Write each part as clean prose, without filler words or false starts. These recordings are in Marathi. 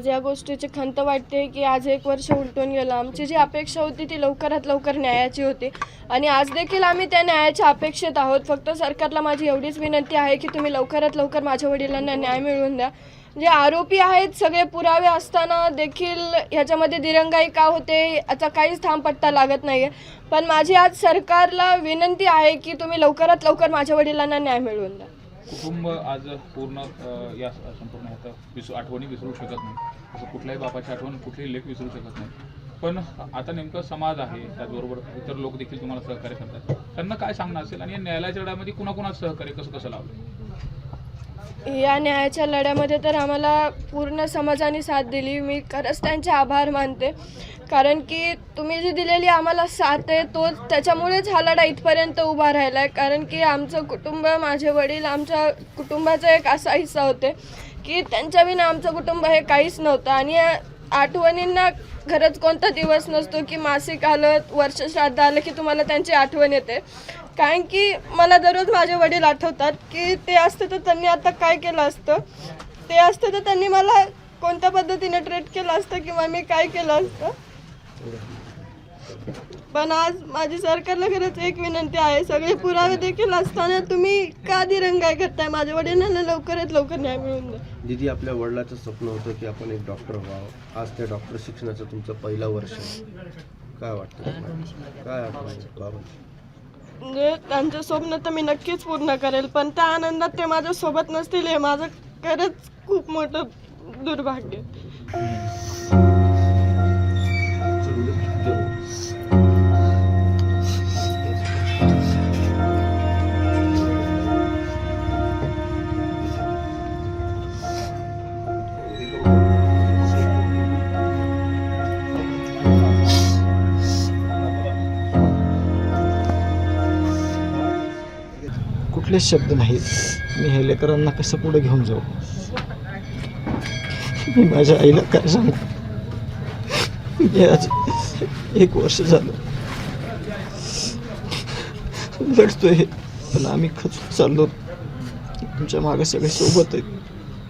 आज या गोष्टीची खंत वाटते की आज 1 वर्ष उलटून गेलं. आमची जी अपेक्षा होती ती लवकरात लवकर न्यायाची होती आणि आज देखील आम्ही त्या न्यायाच्या अपेक्षेत आहोत. फक्त सरकारला माझी एवढीच विनंती आहे की तुम्ही लवकरात लवकर माझ्या वडिलांना न्याय मिळवून द्या. जे आरोपी आहेत सगळे पुरावे असताना देखील ह्याच्यामध्ये दिरंगाई का होते याचा काहीच थांबपत्ता लागत नाही आहे. पण माझी आज सरकारला विनंती आहे की तुम्ही लवकरात लवकर माझ्या वडिलांना न्याय मिळवून द्या. कुटुंब आज पूर्ण या संपूर्ण ह्याचा आठवणी विसरू शकत नाही. असं कुठल्याही बापाची आठवण कुठलेही लेख विसरू शकत नाही. पण आता नेमकं समाज आहे, त्याचबरोबर इतर लोक देखील तुम्हाला सहकार्य करतात. त्यांना काय सांगणं असेल आणि या न्यायालयाच्या लढ्यामध्ये कुणाकुणाचं सहकार्य कसं कसं लावलं? या न्यायाच्या लढ्यामध्ये तर आम्हाला पूर्ण समाजाने साथ दिली. मी खरंच त्यांचे आभार मानते, कारण की तुम्ही जी दिलेली आम्हाला साथ आहे तोच त्याच्यामुळेच हा लढा इथपर्यंत उभा राहिला आहे. कारण की आमचं कुटुंब, माझे वडील आमच्या कुटुंबाचा एक असा हिस्सा होते की त्यांच्याविना आमचं कुटुंब हे काहीच नव्हतं. आणि या आठवणींना खरंच कोणता दिवस नसतो की मासिक आलं, वर्षश्राद्ध आलं की तुम्हाला त्यांची आठवण येते. कारण की मला दररोज माझे वडील आठवतात की ते असते तर त्यांनी आता काय केलं असतं, ते असते तर त्यांनी मला कोणत्या पद्धतीने ट्रीट केलं असतं किंवा मी काय केलं असतं. पण आज माझी सरकारला खरंच एक विनंती आहे, सगळे पुरावे देखील असताना तुम्ही का दिरंगाई करताय? माझ्या वडिलांना लवकरात लवकर न्याय मिळवून द्या. दीदी, आपल्या वडिलाचं स्वप्न होतं की आपण एक डॉक्टर व्हावं. आज त्या डॉक्टर शिक्षणाचं तुमचं पहिलं वर्ष आहे. काय वाटतं तुम्हाला? काय आठवतं बाबा? म्हणजे त्यांचं स्वप्न तर मी नक्कीच पूर्ण करेल, पण त्या आनंदात ते माझ्या सोबत नसतील हे माझं खरंच खूप मोठं दुर्भाग्य. कुठलेच शब्द नाहीत. मी हे लेकरांना कसं पुढे घेऊन जाऊ? मी माझ्या आईला काय सांगू? मी आज 1 वर्ष झालं लढतोय, पण आम्ही खचून चाललो. आमच्या मागे सगळे सोबत आहेत,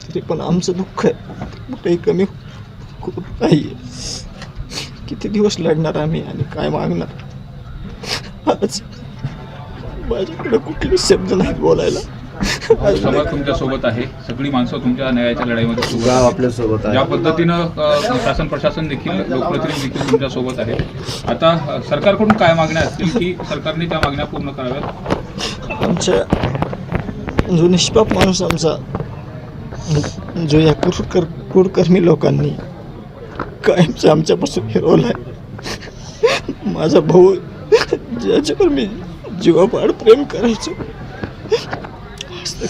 तरी पण आमचं दुःख आहे कुठेही कमी होत नाही. किती दिवस लढणार आम्ही आणि काय मागणार? आज माझ्याकडे कुठलेच शब्द नाहीत बोलायला. समाज तुमच्या सोबत आहे, सगळी माणसं तुमच्या न्यायाच्या लढाईमध्ये गाव आपल्या सोबत आहे. ज्या पद्धतीनं शासन प्रशासन देखील, लोकप्रतिनिधी देखील तुमच्या सोबत आहे. आता सरकारकडून काय मागण्या असतील की सरकारने त्या मागण्या पूर्ण कराव्यात? आमच्या जो निष्पाप माणूस आमचा, जो या क्रूरकर्मी लोकांनी कायमचं आमच्यापासून हिरवलाय, माझा भाऊ ज्याच्यावर मी जीवापाड प्रेम करायचो,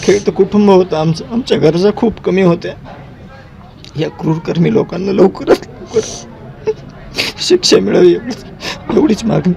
खेळतं कुटुंब होतं आमचं. आमच्या गरजा खूप कमी होत्या. या क्रूरकर्मी लोकांना लवकरात लवकर शिक्षा मिळावी एवढीच मागणी.